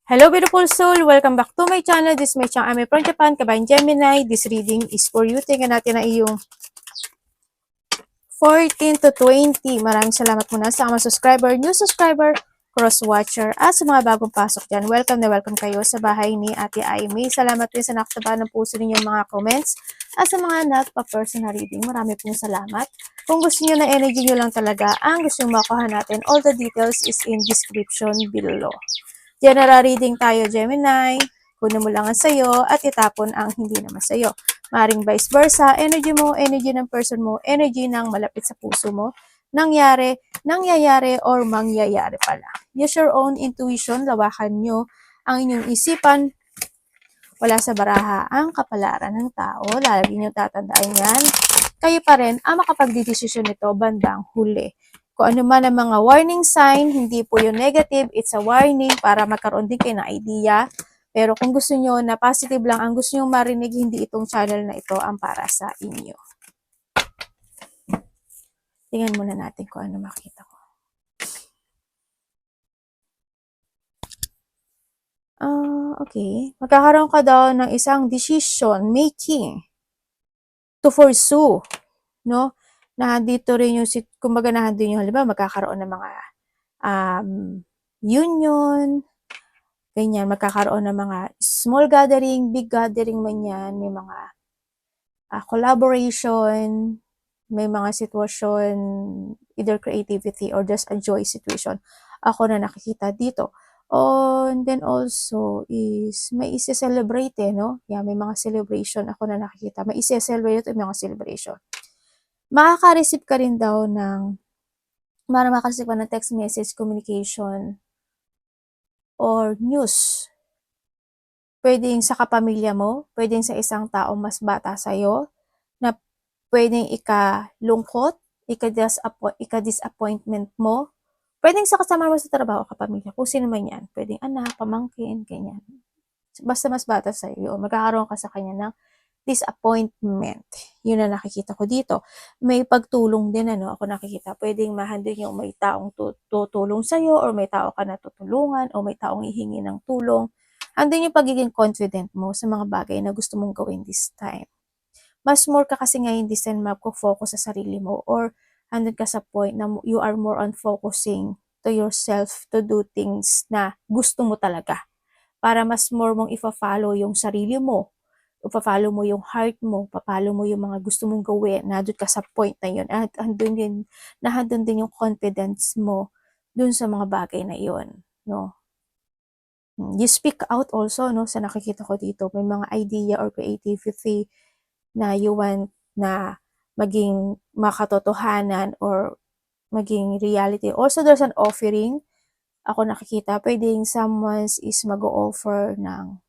Hello beautiful soul! Welcome back to my channel. This is my channel. I'm from Japan, Kabayan Gemini. This reading is for you. Tingnan natin na iyong 14 to 20. Maraming salamat muna sa mga subscriber, new subscriber, cross-watcher, at sa mga bagong pasok dyan. Welcome na welcome kayo sa bahay ni Ate Aimee. Salamat din sa nakataba ng puso ninyong mga comments. At sa mga nagpa-personal reading, marami pong salamat. Kung gusto niyo na energy nyo lang talaga, ang gusto nyo makuha natin, all the details is in description below. General reading tayo, Gemini. Kunin mo lang ang sayo at itapon ang hindi naman sayo. Maring vice versa, energy mo, energy ng person mo, energy ng malapit sa puso mo, nangyayari, or mangyayari pala. Use your own intuition, lawakan nyo ang inyong isipan. Wala sa baraha ang kapalaran ng tao. Lagi nyo tatandaan yan. Kayo pa rin ang makapagdidesisyon nito bandang huli. Kung ano man ang mga warning sign, hindi po yung negative, it's a warning para magkaroon din kayo ng idea. Pero kung gusto nyo na positive lang, ang gusto nyo marinig, hindi itong channel na ito ang para sa inyo. Tingnan muna natin kung ano makita ko. Okay. Magkakaroon ka daw ng isang decision making to pursue, no? Nandito rin yung, kumbaga nandito yung, halimbawa, magkakaroon ng mga union, ganyan, magkakaroon ng mga small gathering, big gathering man yan, may mga collaboration, may mga sitwasyon, either creativity or just a joy situation, ako na nakikita dito. And then also is, may isi-celebrate no? Yeah, may mga celebration ako na nakikita. May isi-celebrate yung mga celebration. Makaka-receive ka rin daw ng, makaka-receive ka ng text message, communication, or news. Pwedeng sa kapamilya mo, pwedeng sa isang taong mas bata sa'yo, na pwedeng ikalungkot, ika-disappointment mo, pwedeng sa kasama mo sa trabaho, kapamilya, kung sino man yan, pwedeng anak, pamangkin, ganyan. Basta mas bata sa'yo, magkakaroon ka sa kanya ng disappointment. Yun na nakikita ko dito. May pagtulong din, ako nakikita. Pwedeng mahandin yung may taong tutulong sa'yo, or may tao ka na tutulungan, o may taong ihingi ng tulong. Andun yung pagiging confident mo sa mga bagay na gusto mong gawin this time. Mas more ka kasi ngayon this time magpo-focus sa sarili mo, or andun ka sa point na you are more on focusing to yourself to do things na gusto mo talaga. Para mas more mong ifa-follow yung sarili mo, ipa-follow mo yung heart mo, pa-follow mo yung mga gusto mong gawin, nandun ka sa point na yun, at nandun din yung confidence mo dun sa mga bagay na yun, no? You speak out also, no, sa nakikita ko dito, may mga idea or creativity na you want na maging makatotohanan or maging reality. Also, there's an offering, ako nakikita, pwedeng someone is mag-o-offer ng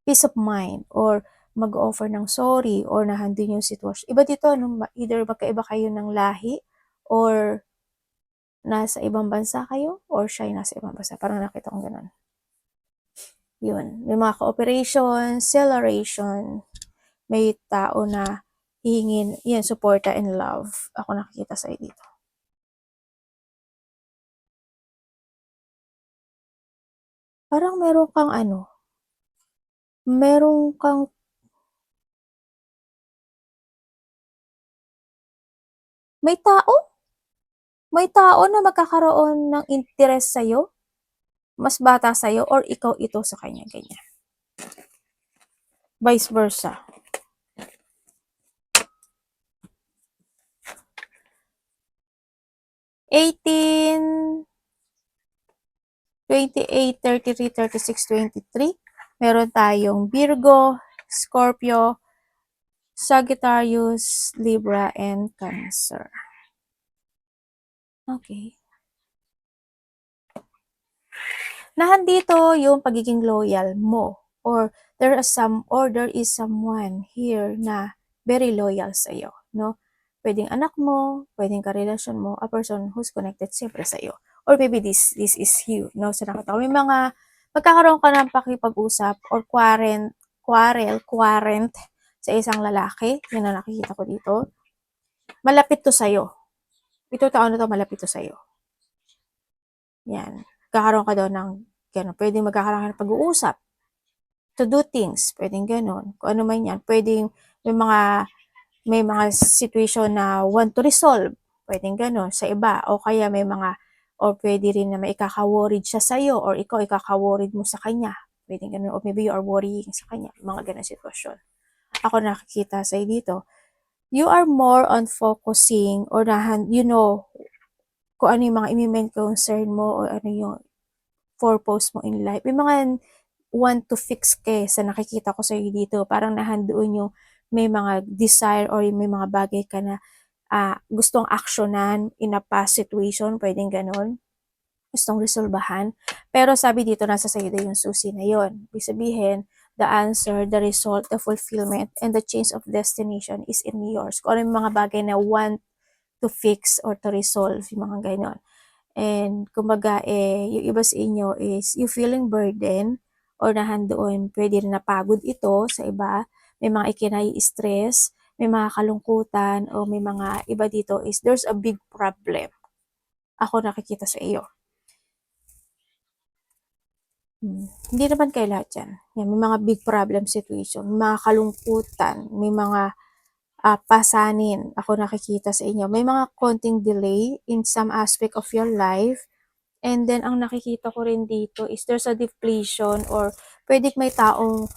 peace of mind, or mag-offer ng sorry, or nahandin yung sitwasyon. Iba dito, either magkaiba kayo ng lahi, or nasa ibang bansa kayo, or siya ay nasa ibang bansa. Parang nakita kong ganun. Yun. May mga cooperation, celebration, may tao na hihingin, yan, suporta and love. Ako nakikita sa'yo dito. Parang meron kang may tao na magkakaroon ng interest sa'yo, mas bata sa'yo, or ikaw ito sa kanya, ganyan. Vice versa. (18, 28, 33, 36, 23. Meron tayong Virgo, Scorpio, Sagittarius, Libra, and Cancer. Okay. Nahandito yung pagiging loyal mo, or there is someone here na very loyal sa iyo, no? Pwedeng anak mo, pwedeng karelasyon mo, a person who's connected siyempre sa iyo. Or maybe this is you, no? So nakita ko, may mga magkakaroon ka ng pakipag-usap or quarrel sa isang lalaki. Yun na nakikita ko dito. Malapit to sa'yo. Ito taon na to, malapit to sa'yo. Yan. Kakaroon ka daw ng Ganun. Pwedeng magkakaroon ng pag-uusap. To do things. Pwedeng ganun. Kung ano man yan. Pwedeng may mga situation na want to resolve. Pwedeng ganun sa iba. O kaya or pwede rin na may ikaka-worried siya sa'yo or ikaw ikaka-worried mo sa kanya. Pwedeng ganun. Or maybe you are worrying sa kanya. Mga ganun sitwasyon. Ako nakikita sa'yo dito. You are more on focusing or kung ano yung mga main concern mo or ano yung purpose mo in life. May mga want to fix sa nakikita ko sa'yo dito. Parang nahandoon yung may mga desire or may mga bagay ka na gustong aksyonan in a past situation. Pwedeng ganun. Gustong resolbahan. Pero sabi dito, nasa sa'yo na yung susi na yun. Ibig sabihin, the answer, the result, the fulfillment, and the change of destination is in yours. Kung ano yung mga bagay na want to fix or to resolve, yung mga ganon. And kumbaga, yung iba sa inyo is you feeling burden or nahandoon, pwede rin napagod ito sa iba. May mga ikinai-stress, may mga kalungkutan, o may mga iba dito is there's a big problem. Ako nakikita sa iyo. Hindi naman kayo lahat yan. Yan. May mga big problem situation, may mga kalungkutan, may mga pasanin ako nakikita sa inyo. May mga konting delay in some aspect of your life. And then, ang nakikita ko rin dito is there's a depletion or pwedeng may taong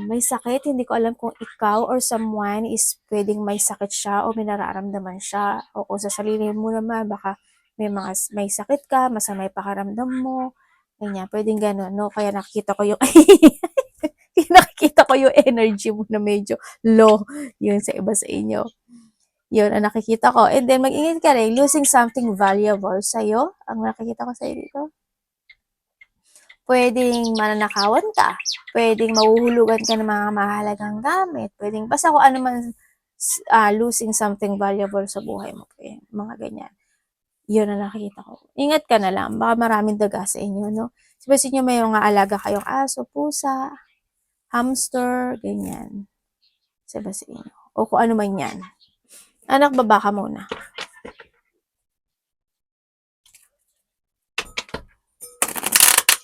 may sakit. Hindi ko alam kung ikaw or someone is pwedeng may sakit siya o may nararamdaman siya. O kung sa sarili mo naman, baka may sakit ka, masama yung pakaramdam mo. Ganyan, pwedeng gano'n, no? Kaya nakikita ko yung nakikita ko yung energy mo na medyo low yun sa iba sa inyo. Yun ang nakikita ko. And then, mag-ingat ka rin, losing something valuable sa'yo. Ang nakikita ko sa'yo dito. Pwedeng mananakawan ka. Pwedeng mahuhulugan ka ng mga mahalagang gamit. Pwedeng, basta kung ano man losing something valuable sa buhay mo. Mga ganyan. Yun ang nakikita ko. Ingat ka na lang. Baka maraming daga sa inyo, no? Sabi niyo may mga alaga kayong aso, pusa, hamster, ganyan. Sabi sa inyo. O kung ano man yan. Anak, baba ka muna.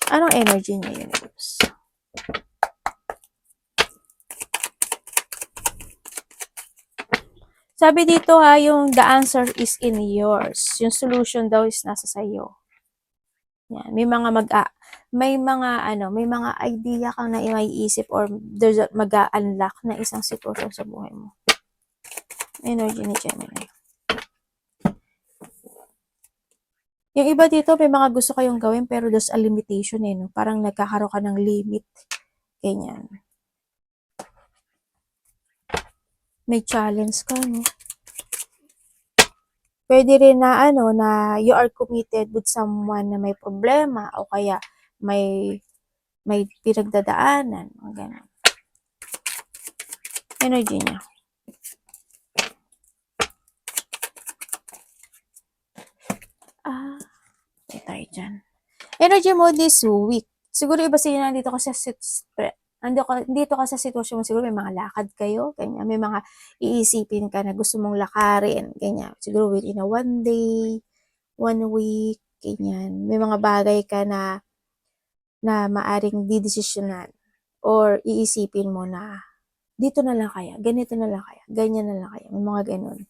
Anong energy niya yun? Sabi dito yung the answer is in yours. Yung solution daw is nasa sayo. Yan. May mga idea kang na maiisip or there's mag-a-unlock na isang sitwasyon sa buhay mo. Energy ni Gemini. Yung iba dito, may mga gusto kayong gawin pero there's a limitation no? Parang nagkakaroon ka ng limit. Ganyan. May challenge ka, no? Pwede rin na na you are committed with someone na may problema o kaya may pinagdadaanan, ganun. Energy niya. Tayo dyan. Energy mo this week. Siguro iba sila nandito ka sa sitwasyon mo, siguro may mga lakad kayo, ganyan. May mga iisipin ka na gusto mong lakarin, ganyan. Siguro within a 1 day, 1 week, ganyan. May mga bagay ka na maaring didesisyonan or iisipin mo na dito na lang kaya, ganito na lang kaya, ganyan na lang kaya, may mga ganun.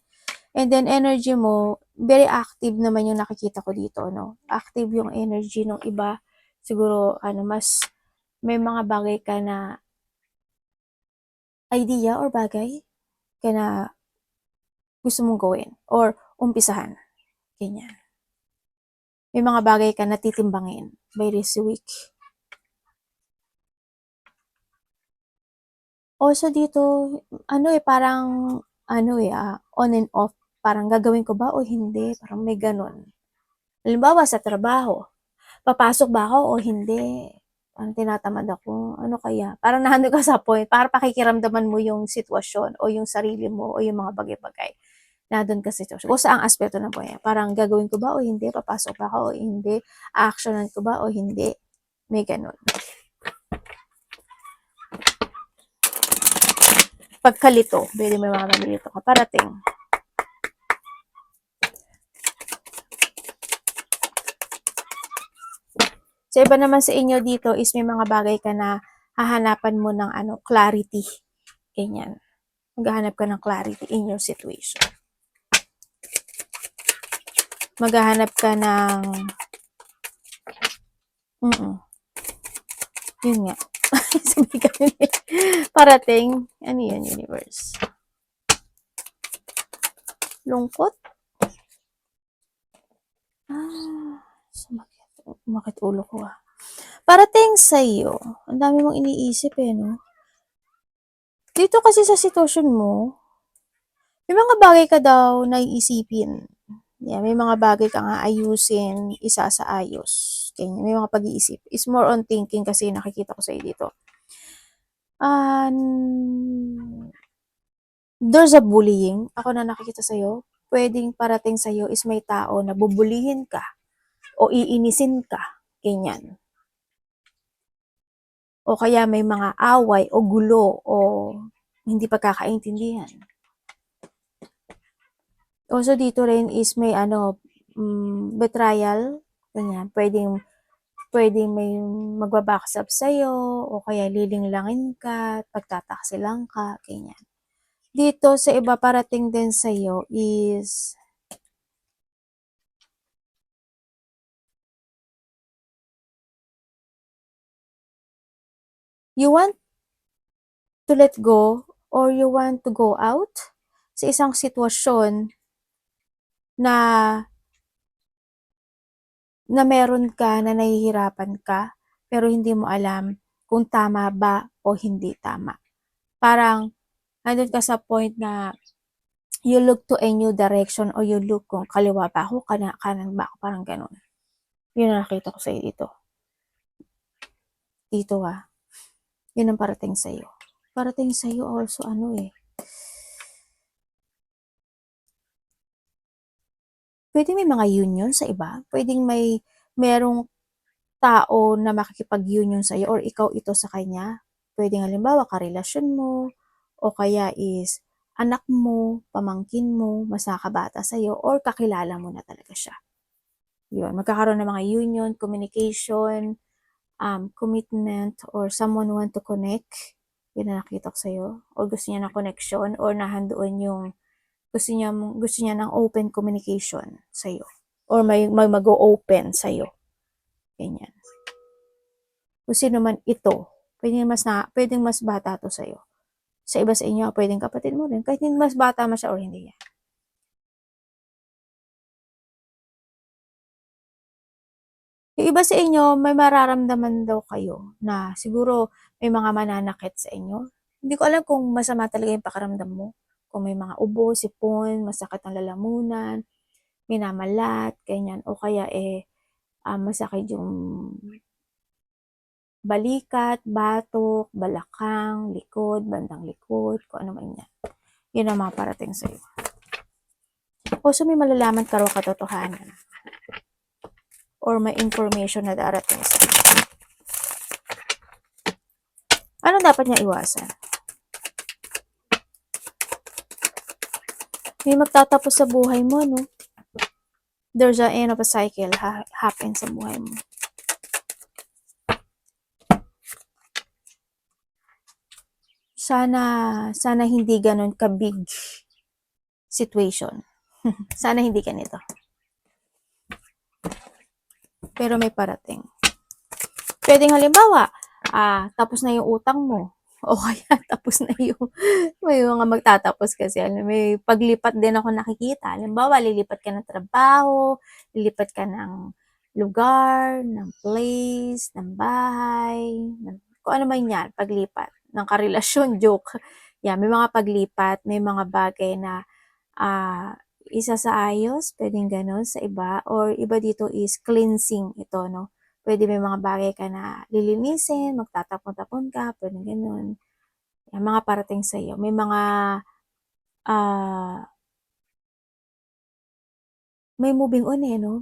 And then energy mo, very active naman yung nakikita ko dito, no? Active yung energy ng iba. Siguro, mas may mga bagay ka na idea or bagay ka na gusto mong gawin or umpisahan. Ganyan. May mga bagay ka na titimbangin by this week. Also dito, parang, on and off. Parang gagawin ko ba o hindi? Parang may ganun. Halimbawa sa trabaho, papasok ba ako o hindi? Parang tinatamad ako. Ano kaya? Parang nahando ka sa point, para pakikiramdaman mo yung sitwasyon o yung sarili mo o yung mga bagay-bagay. Nandun ka sa sitwasyon. O saang aspeto ng buhay. Parang gagawin ko ba o hindi? Papasok ba ako o hindi? Actionan ko ba o hindi? May ganun. Pagkalito, pwede may mga malilito ka parating. Sa iba naman sa inyo dito is may mga bagay ka na hahanapan mo ng clarity. Ganyan. Maghahanap ka ng clarity in your situation. Maghahanap ka ng yun nga. Sabi ka parating. Ano yun, universe? Lungkot? Sumakit ulo ko Parating sa'yo. Ang dami mong iniisip no? Dito kasi sa sitwasyon mo, may mga bagay ka daw na iisipin. Yeah, may mga bagay kang aayusin, isa sa ayos. Ganyan, may mga pag-iisip. It's more on thinking kasi nakikita ko sa'yo dito. There's a bullying. Ako na nakikita sa'yo. Pwedeng parating sa'yo is may tao na bubulihin ka o iinisin ka. Ganyan. O kaya may mga away o gulo o hindi pagkakaintindihan. Also dito rin is may betrayal. Ganyan. Pwedeng may magbabackstab sa'yo o kaya lilinglangin ka, pagtataksilan ka, ganyan. Dito sa iba parating din sa'yo is you want to let go or you want to go out sa isang sitwasyon na meron ka na nahihirapan ka pero hindi mo alam kung tama ba o hindi tama. Parang nandun ka sa point na you look to a new direction or you look kung kaliwa ba ako, kanan ba ako, parang ganun. Yun ang nakita ko sa'yo dito. Dito yun ang parating sa'yo. Parating sa'yo also pwede may mga union sa iba. Pwedeng merong tao na makikipag-union sa'yo or ikaw ito sa kanya. Pwedeng halimbawa karelasyon mo o kaya is anak mo, pamangkin mo, mas nakakabata sa'yo or kakilala mo na talaga siya. Yun, magkakaroon ng mga union, communication, commitment, or someone want to connect. Yun na nakita ko sa'yo. Or gusto niya ng connection or nahandoon yung gusto niya ng open communication sa'yo. Or may mag-o-open sa'yo. Ganyan. Kung sino man ito, pwedeng mas bata to sa'yo. Sa iba sa inyo, pwedeng kapatid mo rin. Kahit mas bata man siya or hindi yan. Yung iba sa inyo, may mararamdaman daw kayo na siguro may mga mananakit sa inyo. Hindi ko alam kung masama talaga yung pakiramdam mo. Kung may mga ubo, sipon, masakit ang lalamunan, minamalat, ganyan. O kaya masakit yung balikat, batok, balakang, likod, bandang likod, kung ano man yan. Yun ang mga parating sa'yo. Also, may malalaman ka raw katotohanan. Or may information na darating sa'yo. Ano dapat niya iwasan? May magtatapos sa buhay mo, no? There's an end of a cycle happen sa buhay mo. Sana hindi ganun ka-big situation. Sana hindi ganito. Pero may parating. Pwedeng halimbawa, tapos na yung utang mo. O kaya tapos na may mga magtatapos kasi. May paglipat din ako nakikita. Halimbawa, lilipat ka ng trabaho, lilipat ka ng lugar, ng place, ng bahay, kung ano man yan, paglipat. Ng karelasyon, joke. Yan, may mga paglipat, may mga bagay na isa sa ayos, pwedeng ganon sa iba, or iba dito is cleansing ito, no? Pwede may mga bagay ka na lilinisin, magtatapon-tapon ka, pwedeng ganon. Yan, mga parating sa iyo. May mga may moving on no?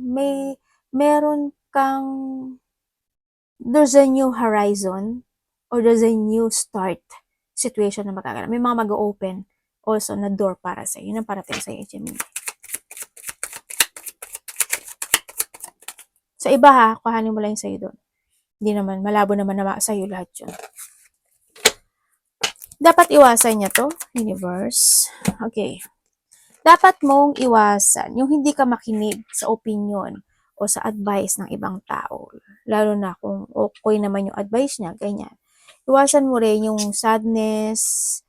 Meron kang there's a new horizon or there's a new start situation na magkakaroon. May mga mag-open also na door para sa iyo. Yun ang parating sa iyo, Gemini. Sa iba kuhanin mo lang yung sa'yo doon. Hindi naman, malabo naman na sa'yo lahat yun. Dapat iwasan niya to, universe. Okay. Dapat mong iwasan yung hindi ka makinig sa opinion o sa advice ng ibang tao. Lalo na kung okay naman yung advice niya, ganyan. Iwasan mo rin yung sadness,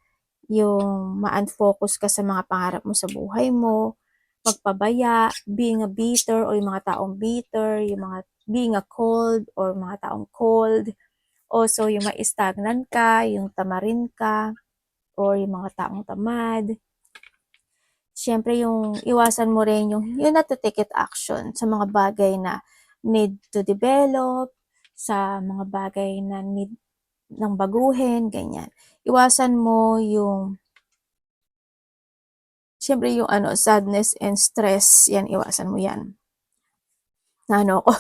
yung ma-unfocus ka sa mga pangarap mo sa buhay mo, magpabaya, being a bitter o yung mga taong bitter, yung mga being a cold or mga taong cold. Also, yung ma-stagnant ka, yung tamarin ka, or yung mga taong tamad. Siyempre, yung iwasan mo rin yung not to take it action sa mga bagay na need to develop, sa mga bagay na need ng baguhin, ganyan. Iwasan mo yung, siyempre yung sadness and stress, yan, iwasan mo yan. Nano ko,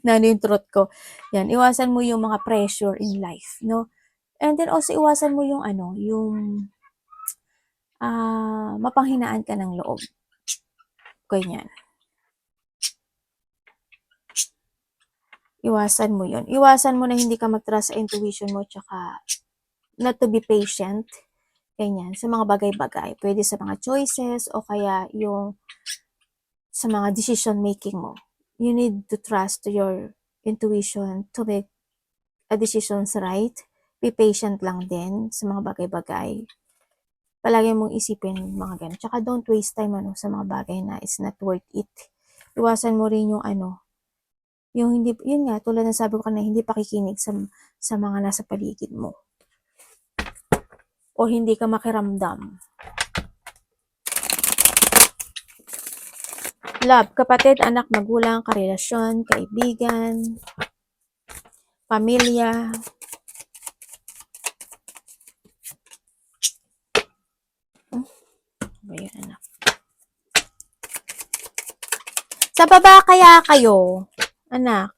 nano yung truth ko. Yan, iwasan mo yung mga pressure in life, no? And then also, iwasan mo yung yung mapanghinaan ka ng loob. Ganyan. Iwasan mo yun. Iwasan mo na hindi ka mag-trust sa intuition mo, tsaka not to be patient. Ganyan. Sa mga bagay-bagay. Pwede sa mga choices o kaya yung sa mga decision making mo. You need to trust to your intuition to make a decisions right. Be patient lang din sa mga bagay-bagay. Palagi mong isipin mga ganun. Tsaka don't waste time sa mga bagay na is not worth it. Iwasan mo rin yung yung hindi, yun nga, tulad ng sabi ko kanina, hindi pakikinig sa mga nasa paligid mo. O hindi ka makiramdam. Love, kapatid, anak, magulang, karelasyon, kaibigan, pamilya. Ba yun, anak? Sa baba kaya kayo, anak?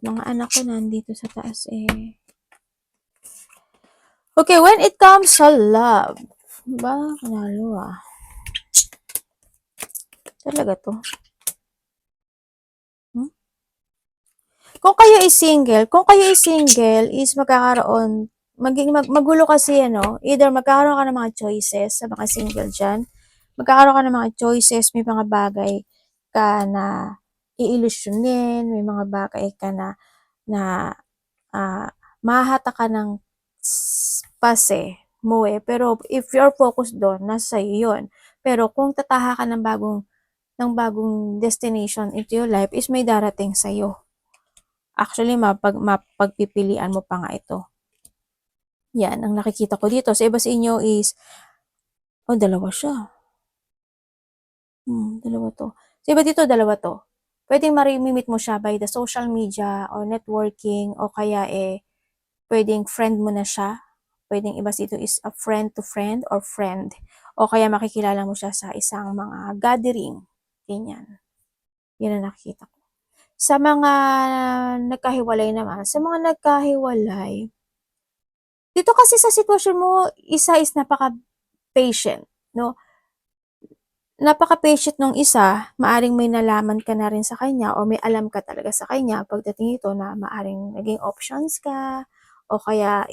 Mga anak ko nandito sa taas eh. Okay, when it comes sa love, ba, kanalo talaga to. Kung kayo is single, is magkakaroon, magulo kasi either magkakaroon ka ng mga choices sa mga single dyan, magkakaroon ka ng mga choices, may mga bagay ka na iilusyonin, may mga bagay ka na mahata ka ng pase mo pero if you're focused doon, nasa iyo yun. Pero kung tataha ka ng bagong destination into your life, is may darating sa'yo. Actually, mapagpipilian mo pa nga ito. Yan, ang nakikita ko dito. Sa iba sa inyo is, dalawa siya. Dalawa to. Sa iba dito, dalawa to. Pwedeng marimimit mo siya by the social media or networking o kaya pwedeng friend mo na siya. Pwedeng iba dito is a friend to friend or friend. O kaya makikilala mo siya sa isang mga gathering. Ganyan. Yan ang nakikita ko. Sa mga nagkahiwalay naman, dito kasi sa sitwasyon mo, isa is napaka-patient, no? Napaka-patient nung isa, maaring may nalaman ka na rin sa kanya o may alam ka talaga sa kanya pagdating ito na maaring naging options ka o kaya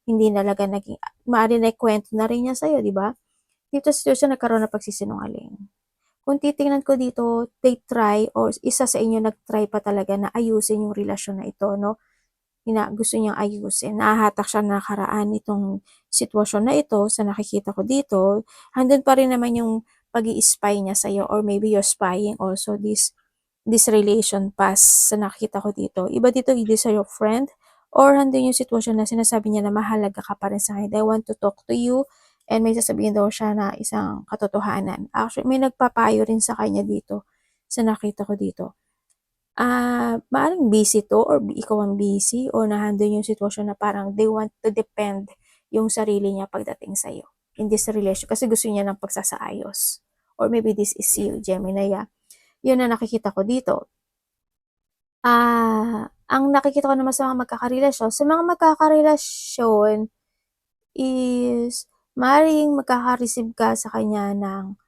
hindi talaga naging, maaring naikwento na rin niya sa'yo, di ba? Dito sa sitwasyon nagkaroon ng pagsisinungaling. Kung titingnan ko dito, they try or isa sa inyo nag-try pa talaga na ayusin yung relasyon na ito, no? Gusto niyang ayusin. Nahahatak siya na nakaraan itong sitwasyon na ito sa nakikita ko dito. Handun pa rin naman yung pag-i-spy niya sa'yo or maybe you're spying also this relation past sa nakikita ko dito. Iba dito, hindi sa your friend or handun yung sitwasyon na sinasabi niya na mahalaga ka pa rin sa kanya. They want to talk to you and may sasabihin daw siya na isang katotohanan. Actually, may nagpapayo rin sa kanya dito sa nakita ko dito. Maaaring busy to or ikaw ang busy o nahandun yung sitwasyon na parang they want to depend yung sarili niya pagdating sa'yo in this relation kasi gusto niya ng pagsasaayos. Or maybe this is you, Gemini. Yun na nakikita ko dito. Ang nakikita ko naman sa mga magkakarelasyon is maaaring magkaka-receive ka sa kanya ng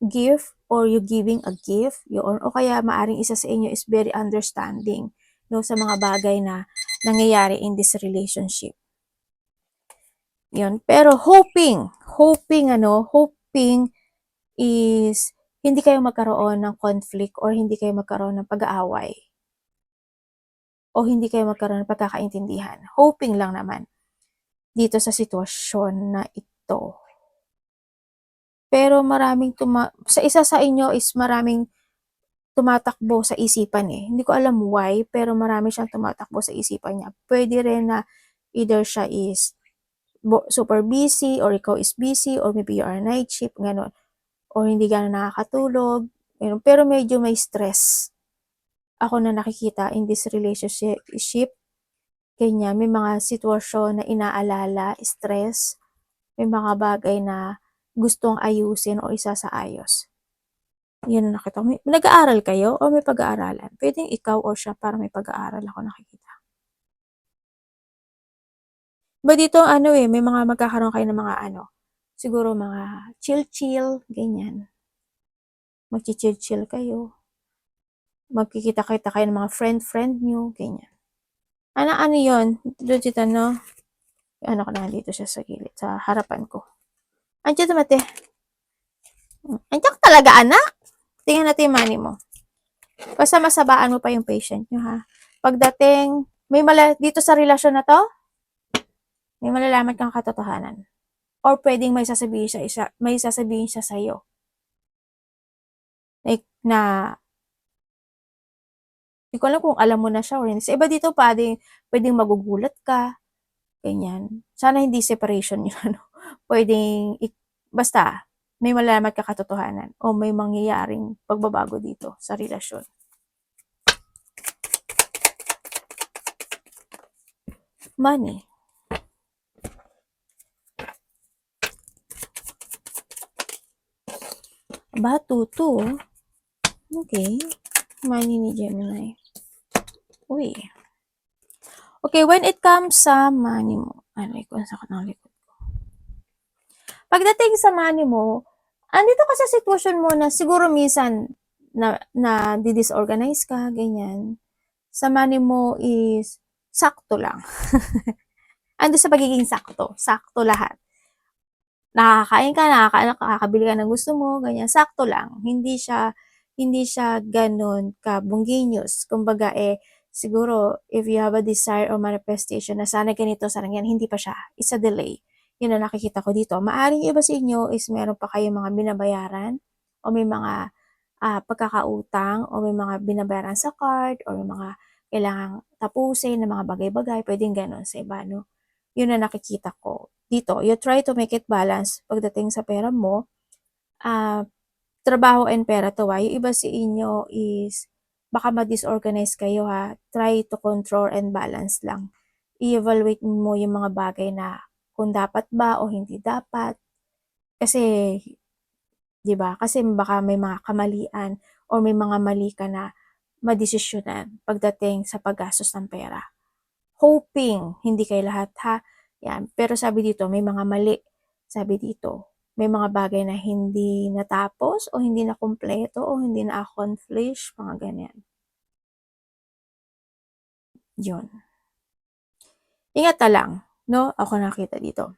gift or you giving a gift, yun, o kaya maaring isa sa inyo is very understanding, no, sa mga bagay na nangyayari in this relationship. Yun. Pero hoping is hindi kayo magkaroon ng conflict or hindi kayo magkaroon ng pag-aaway o hindi kayo magkaroon ng pagkakaintindihan. Hoping lang naman dito sa sitwasyon na ito. Pero sa isa sa inyo is maraming tumatakbo sa isipan eh. Hindi ko alam why, pero marami siyang tumatakbo sa isipan niya. Pwede rin na either siya is super busy or ikaw is busy or maybe you are night shift, gano'n. Or hindi gano'n nakakatulog. Pero medyo may stress ako na nakikita in this relationship. Kanya, may mga sitwasyon na inaalala, stress, may mga bagay na gustong ayusin o isa sa ayos. Yan ang nakita ko. Nag-aaral kayo o may pag-aaralan? Pwedeng ikaw or siya para may pag-aaral ako nakikita. Ba dito may mga magkakaroon kayo ng mga siguro mga chill-chill, ganyan. Magchi-chill-chill kayo. Magkikita-kita kayo ng mga friend nyo, ganyan. Ano yun? Legit ano ko na dito siya sa gilid, sa harapan ko. Andiyan tumate. Andiyan ka talaga, anak. Tingnan natin yung money mo. Basta masabaan mo pa yung patient nyo, ha? Pagdating, dito sa relasyon na to, may malalaman kang katotohanan. Or pwedeng may sasabihin siya sa'yo. Like, hindi ko alam kung alam mo na siya or hindi. Sa iba dito, pwedeng magugulat ka. Ganyan. Sana hindi separation yun. Pwedeng, basta, may malalaman ka katotohanan o may mangyayaring pagbabago dito sa relasyon. Money. Batu to. Okay. Money ni Gemini. Uy. Okay, when it comes sa money mo. Kung saan ka likod ko. Pagdating sa money mo, andito ka sa sitwasyon mo na siguro minsan na disorganize ka, ganyan. Sa money mo is sakto lang. Ando sa pagiging sakto. Sakto lahat. Nakakain ka, nakakabili ka ng gusto mo, ganyan. Sakto lang. Hindi siya ganun kabunginyos. Kumbaga siguro if you have a desire or manifestation na sana ganito, sana yan, hindi pa siya. It's a delay. Yun ang nakikita ko dito. Maaring iba sa inyo is meron pa kayong mga binabayaran o may mga pagkakautang o may mga binabayaran sa card o may mga kailangang tapusin na mga bagay-bagay. Pwedeng ganun sa iba, no? Yun ang nakikita ko. Dito, you try to make it balance pagdating sa pera mo. Trabaho and pera to, yung iba sa inyo is baka ma-disorganize kayo, ha. Try to control and balance lang. I-evaluate mo yung mga bagay na kung dapat ba o hindi dapat. Kasi, di ba? Kasi baka may mga kamalian o may mga mali ka na madesisyonan pagdating sa paggastos ng pera. Hoping, hindi kayo lahat, ha. Yan. Pero sabi dito, may mga mali. Sabi dito, may mga bagay na hindi natapos o hindi na kumpleto o hindi na accomplish, mga ganyan. Yun. Ingat na lang, no? Ako nakita dito.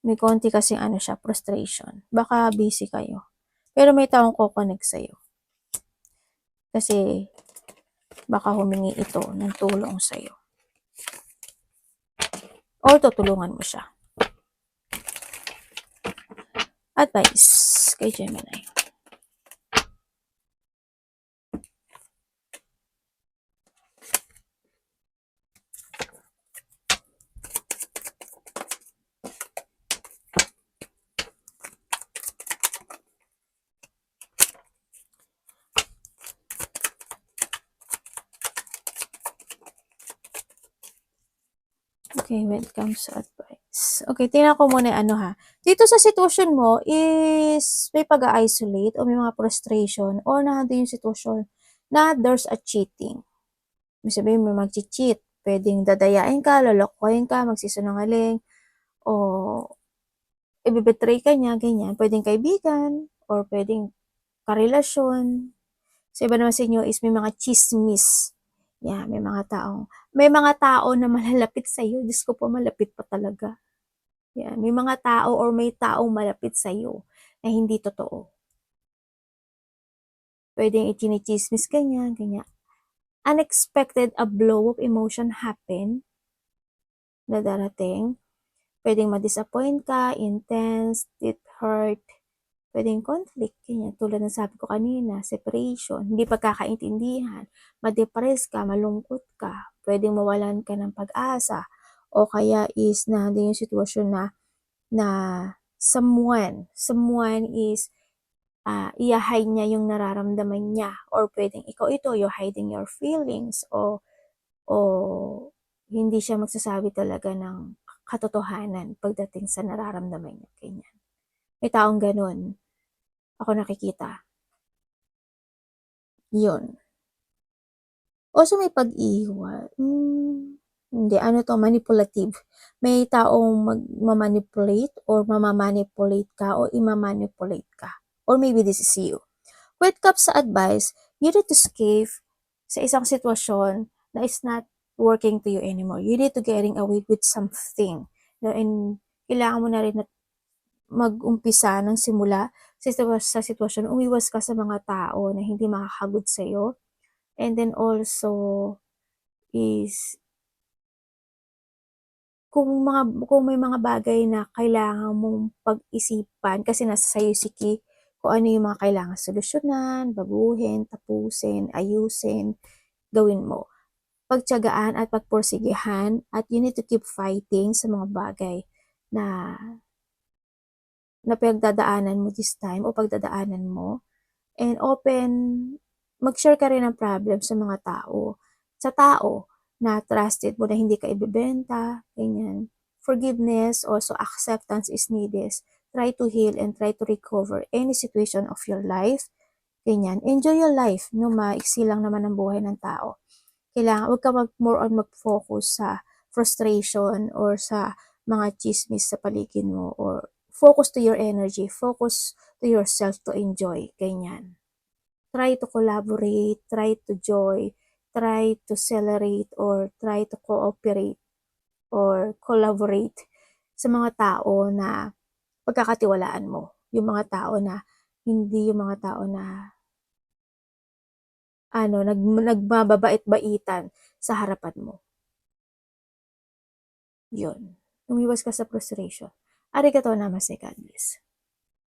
May konti kasing siya, frustration. Baka busy kayo. Pero may taong ko-connect sa'yo. Kasi, baka humingi ito ng tulong sa'yo. Or tutulungan mo siya. Advice kay Gemini. Okay, when it comes to advice. Okay, tingnan ko muna ha. Dito sa sitwasyon mo is may pag-isolate o may mga frustration or nandun yung sitwasyon na there's a cheating. May sabihin mo mag-cheat. Pwedeng dadayain ka, lolokohin ka, magsisinungaling, o ibibetray ka niya, ganyan. Pwedeng kaibigan, or pwedeng karelasyon. Sa iba naman sa inyo is may mga chismis. Yeah, may mga tao na malalapit sa iyo. Diyos ko po, malapit pa talaga. Yeah, may mga tao or may taong malapit sa iyo na hindi totoo. Pwedeng ichinichismis ka niya, ganyan. Unexpected a blow of emotion happen na darating. Pwedeng ma-disappoint ka, intense, it hurt, pwedeng conflict, ganyan. Tulad ng sabi ko kanina, separation, hindi pagkakaintindihan, ma-depress ka, malungkot ka, pwedeng mawalan ka ng pag-asa, o kaya is yung sitwasyon na someone is i-hide niya yung nararamdaman niya, or pwedeng ikaw ito, you're hiding your feelings, o hindi siya magsasabi talaga ng katotohanan pagdating sa nararamdaman niya, ganyan. May taong ganun ako nakikita. Yun. Also may pag-iwan. Hindi, manipulative. May taong magmamanipulate or mamamanipulate ka o imamanipulate ka. Or maybe this is you. When it comes sa advice, you need to escape sa isang sitwasyon na is not working to you anymore. You need to getting away with something. And kailangan mo na rin na mag-umpisa ng simula sa sitwasyon, umiwas ka sa mga tao na hindi makakagod sa'yo. And then also is kung may mga bagay na kailangan mong pag-isipan kasi nasa sa'yo si Ki, kung ano yung mga kailangan solusyonan, baguhin, tapusin, ayusin, gawin mo. Pagtiyagaan at pagpursigihan, at you need to keep fighting sa mga bagay na pinagdadaanan mo this time o pagdadaanan mo. And mag-share ka rin ng problem sa mga tao. Sa tao na trusted mo na hindi ka ibebenta, ganyan. Forgiveness, also acceptance is needed. Try to heal and try to recover any situation of your life. Ganyan. Enjoy your life, no? Maiksi lang naman ang buhay ng tao. Kailangan, huwag ka more on mag-focus sa frustration or sa mga chismis sa paligid mo, or focus to your energy, focus to yourself to enjoy, ganyan. Try to collaborate, try to joy, try to celebrate, or try to cooperate or collaborate sa mga tao na pagkakatiwalaan mo. Yung mga tao na, hindi yung mga tao na nagbababait-baitan sa harapan mo. Yun. Umiwas ka sa frustration. Arigatou namaste, God bless.